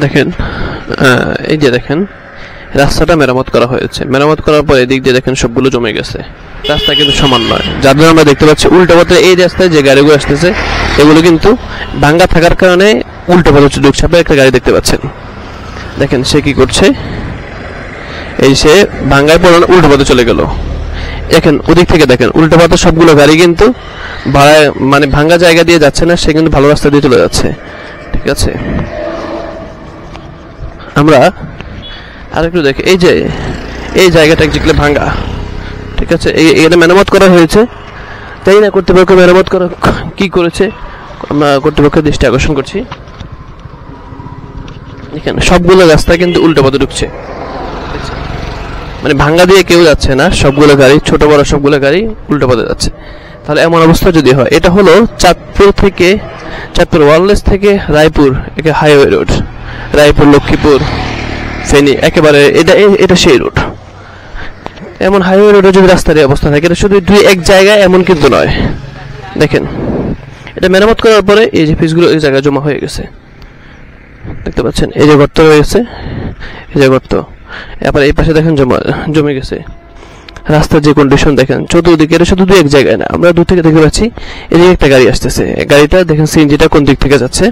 দেখেন এই যে দেখেন রাস্তাটা মেরামত করা হয়েছে, মেরামত করার পর এদিক দিয়ে দেখেন সবগুলো জমে গেছে। রাস্তা কিন্তু সমান নয়, যার জন্য আমরা দেখতে পাচ্ছি উল্টো পথে এই রাস্তায় যে গাড়িগুলো আসতেছে এগুলো কিন্তু ভাঙ্গা থাকার কারণে উল্টো পথে ঢুকছে। আপনি একটা গাড়ি দেখতে পাচ্ছেন, দেখেন সে কি করছে, এই সে ভাঙ্গায় পড়ে উল্টো পথে চলে গেল। দেখেন ওদিক থেকে দেখেন উল্টো পথে সবগুলো গাড়ি কিন্তু মানে ভাঙ্গা জায়গা দিয়ে যাচ্ছে না, সে কিন্তু ভালো রাস্তা দিয়ে চলে যাচ্ছে। ঠিক আছে, আমরা আর একটু দেখি এই যে এই জায়গাটা একদিকে ভাঙ্গা। ঠিক আছে, এটা মেরামত করা হয়েছে, তাই না? কর্তৃপক্ষ মেরামত করা কি করেছে আমরা কর্তৃপক্ষের দৃষ্টি আকর্ষণ করছি। এখানে সবগুলো রাস্তা কিন্তু উল্টো পথে ঢুকছে, মানে ভাঙ্গা দিয়ে কেউ যাচ্ছে না, সবগুলো গাড়ি ছোট বড় সবগুলো গাড়ি উল্টো পথে যাচ্ছে। তাহলে এমন অবস্থা যদি হয়, এটা হলো চাঁদপুর ওয়ারলেস থেকে রায়পুর হাইওয়ে রোড, রায়পুর লক্ষ্মীপুর ফেনী একেবারে এটা সেই রোড। এমন হাইওয়ে রোডে যদি রাস্তার অবস্থা থাকে, এটা শুধু দুই এক জায়গায় এমন কিন্তু নয়। দেখেন এটা মেরামত করার পরে এই যে পিসগুলো এই জায়গায় জমা হয়ে গেছে, দেখতে পাচ্ছেন? এই যে গর্ত হয়ে গেছে, এই যে গর্ত, এরপর এই পাশে দেখেন জমে গেছে। রাস্তার যে কন্ডিশন দেখেন চতুর্দিকে, এটা শুধু দুই এক জায়গায় না, আমরা দূর থেকে দেখতে পাচ্ছি এদিকে একটা গাড়ি আসতেছে, গাড়িটা দেখেন সিএনজিটা কোন দিক থেকে যাচ্ছে।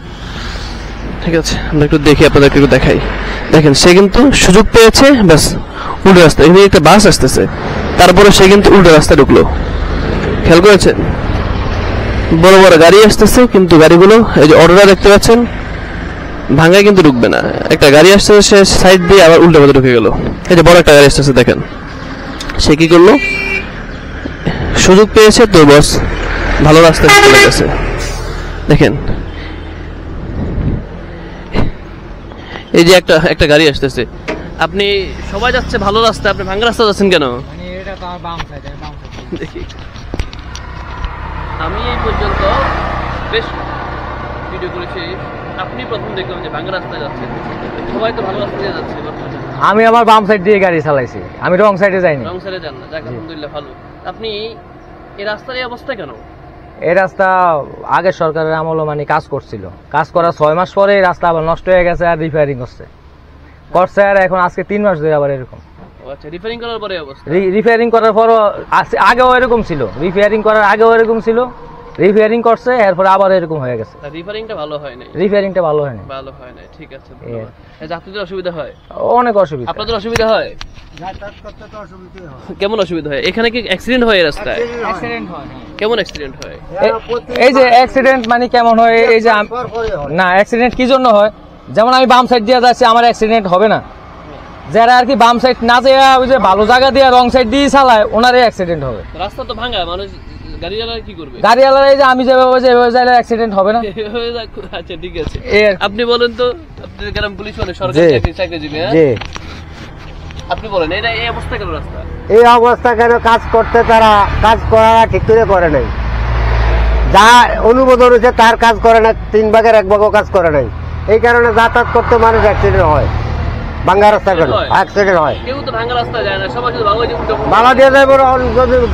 ঠিক আছে, আমরা একটু দেখি, আপনাদেরকে একটু দেখাই। দেখেন সে কিন্তু সুযোগ পেয়েছে, ব্যাস উল্টো রাস্তা, এখানে একটা বাস আসতেছে, তারপরে সে কিন্তু উল্টো রাস্তা ঢুকলো। খেয়াল করেছেন? বড় বড় গাড়ি আসতেছে, কিন্তু গাড়িগুলো এই যে অটোটা দেখতে পাচ্ছেন ভাঙ্গায় কিন্তু ঢুকবে না। একটা গাড়ি আসতেছে, সে সাইড দিয়ে আবার উল্টো পথে ঢুকে গেল। এই যে বড় একটা গাড়ি আসতেছে, দেখেন সে কি করলো, সুযোগ পেয়েছে তো বস ভালো রাস্তায় চলে গেছে। দেখেন এই যে একটা গাড়ি আসতেছে, আপনি সবাই যাচ্ছে ভালো রাস্তা, আপনি ভাঙ্গা রাস্তা যাচ্ছেন কেন? দেখি আমি এই পর্যন্ত বেশ ভিডিও করেছি, আপনি প্রথম দেখলাম যে ভাঙ্গা রাস্তায় যাচ্ছেন, সবাই তো ভালো রাস্তা দিয়ে যাচ্ছে। আমি আমার বাম সাইড দিয়ে গাড়ি চালাইছি, আমি রং সাইডে যাইনি। রং সাইডে যান না, যাক আলহামদুলিল্লাহ ভালো। আপনি এই রাস্তার এই অবস্থা কেন? এই রাস্তা আগের সরকারের আমলে মানে কাজ করছিল, কাজ করার 6 মাস পরে এই রাস্তা আবার নষ্ট হয়ে গেছে, আর রিপেয়ারিং করছে আর এখন আজকে 3 মাস ধরে আবার এরকম। আচ্ছা, রিপেয়ারিং করার পরে অবস্থা? রিপেয়ারিং করার পরও আগেও এরকম ছিল, রিপেয়ারিং করার আগেও এরকম ছিল, রিপেয়ারিং করছে এরপর আবার এরকম হয়ে গেছে। রিপেয়ারিংটা ভালো হয় না, রিপেয়ারিংটা ভালো হয় না, ভালো হয় না। ঠিক আছে, যাত্রীদের অসুবিধা হয়? অনেক অসুবিধা। আপনাদের অসুবিধা হয়? কেমন অসুবিধা হয়? এখানে কি অ্যাক্সিডেন্ট হয় রাস্তায়? অ্যাক্সিডেন্ট হয়। কেমন অ্যাক্সিডেন্ট হয়? এই যে অ্যাক্সিডেন্ট মানে কেমন হয়, এই যে না অ্যাক্সিডেন্ট কি জন্য হয়, যেমন আমি বাম সাইড দিয়ে যাচ্ছি, আমার অ্যাক্সিডেন্ট হবে না। যারা আর কি বাম সাইড না যায়, ওই যে ভালো জায়গা দিয়ে রং সাইড দিয়ে চালায়, ওনারই অ্যাক্সিডেন্ট হবে। রাস্তা তো ভাঙা, মানুষ গাড়িওয়ালা কি করবে? গাড়িওয়ালা এই যে আমি যেভাবে যাইলে অ্যাক্সিডেন্ট হবে না। আচ্ছা ঠিক আছে, আপনি বলেন তো, আপনি গ্রাম পুলিশ মানে সরকারি চাকরিজীবী, হ্যাঁ? আপনি বলেন এই অবস্থা কেন রাস্তা? এই অবস্থা কেন? কাজ করতে তারা কাজ করা ঠিক করে করে নাই, যা অনুমোদন হয়েছে তার কাজ করে না, 3 ভাগের 1 ভাগও কাজ করে নাই। এই কারণে যাতায়াত করতে মানুষ অ্যাক্সিডেন্ট হয়, ভাঙ্গা রাস্তা কেন অ্যাক্সিডেন্ট হয়। কেউ তো ভাঙ্গা রাস্তা যায় না, সবাই শুধু ভাঙা দিয়ে যাইব,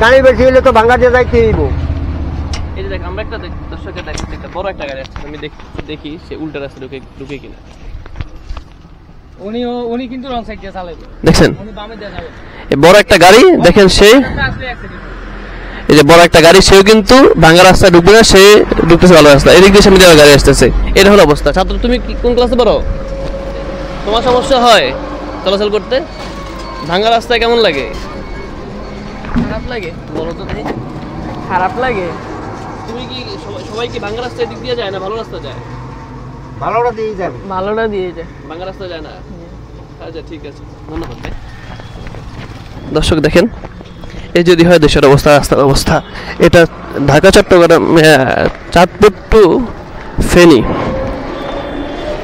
গাড়ি বেশি হলে তো ভাঙ্গা দিয়ে যাইতে হইব। এই যে দেখ, আমরা একটা দর্শকের দেখছি একটা বড় একটা গাড়ি আসছে, আমি দেখি সে উল্টা রাস্তা ঢুকে কিনা। উনি কিন্তু রং সাইড দিয়ে চালাবে, দেখছেন? উনি বামে দিয়ে যাবে। এই বড় একটা গাড়ি দেখেন, সে এই যে বড় একটা গাড়ি, সেও কিন্তু ভাঙ্গা রাস্তায় ঢুকবে না, সে ঢুকতেছে ভালো রাস্তা। এদিক দিয়ে সামনে দিয়ে গাড়ি আসতেছে, এটা হলো অবস্থা। ছাত্র, তুমি কোন ক্লাসে পড়ো? তোমার সমস্যা হয় চলাচল করতে? ভাঙ্গা রাস্তায় কেমন লাগে? খারাপ লাগে। বলো তো দেখি। খারাপ লাগে। তুমি কি সবাই কি ভাঙ্গা রাস্তায় দিক দিয়ে যায় না ভালো রাস্তা যায়? ভালোটা দিয়ে যাবে, ভালোটা দিয়ে যায়, ভাঙ্গা রাস্তা যায় না। আচ্ছা ঠিক আছে, ধন্যবাদ। দর্শক দেখেন, এই যদি হয় দেশের অবস্থা, রাস্তার অবস্থা। এটা ঢাকা চট্টগ্রাম চাঁদপুর টু ফেনী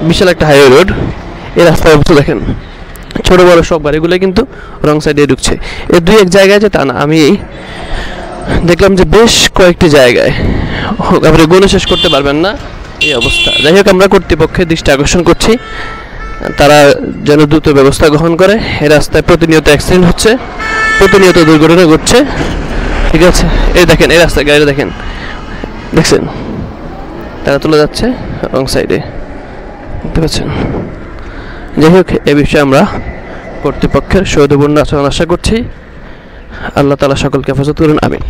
বিশাল একটা হাইওয়ে রোড। এই রাস্তার অবস্থা দেখেন, ছোট বড় সব গাড়িগুলো কিন্তু রং সাইডে ঢুকছে। এই 2-1 জায়গায় যে তা না, আমি দেখলাম যে বেশ কয়েকটি জায়গায়, আপনি গুণে শেষ করতে পারবেন না এই অবস্থা। যাই হোক, আমরা কর্তৃপক্ষের দৃষ্টি আকর্ষণ করছি, তারা যেন দ্রুত ব্যবস্থা গ্রহণ করে। এই রাস্তায় প্রতিনিয়ত অ্যাক্সিডেন্ট হচ্ছে, প্রতিনিয়ত দুর্ঘটনা ঘটছে। ঠিক আছে, এই দেখেন এই রাস্তায় গাড়িটা দেখেন, দেখছেন তারা চলে যাচ্ছে রং সাইডে, দেখতে পাচ্ছেন? যাই হোক, এ বিষয়ে আমরা কর্তৃপক্ষের সৌহার্দ্যপূর্ণ আচরণ আশা করছি। আল্লাহ তাআলা সকলকে হেফাজত করুন, আমিন।